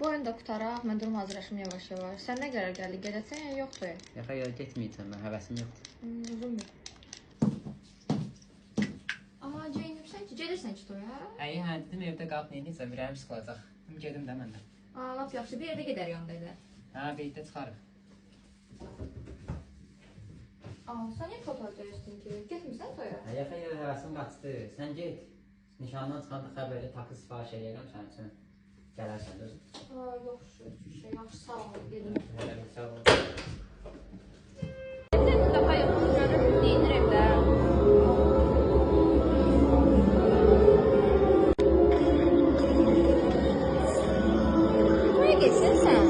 Bu oyun da qutaraq, mən durum hazırlaşım yavaş-yavaş. Sən nə qərar gəldi, gedəcəksən ya yoxdur? Yox, getməyəcəm, mən həvəsim yoxdur. Uzundur. Amma geyinibsən ki, gedirsən ki toya? Hə, dedim evdə qalıb neyniyəcəm, ürəyim sıxılacaq. Gedim də mən də. Lap yaxşı, bir yerdə gedər yanda elə. Hə, birlikdə çıxarıq. Sən niyə fotoğraf döyürsün ki? Getmirsən toya? Yox, həvəsim qaçdı. Sən get. Nişandan çıxanda xəbərli taksi sifariş edirəm sənin üçün. Gələrsən də özün. Yaxşı, sağ ol, gedim. Sağ ol. Daha yoxdur, görürüm, neyinir evdə? Buraya geçsin sən.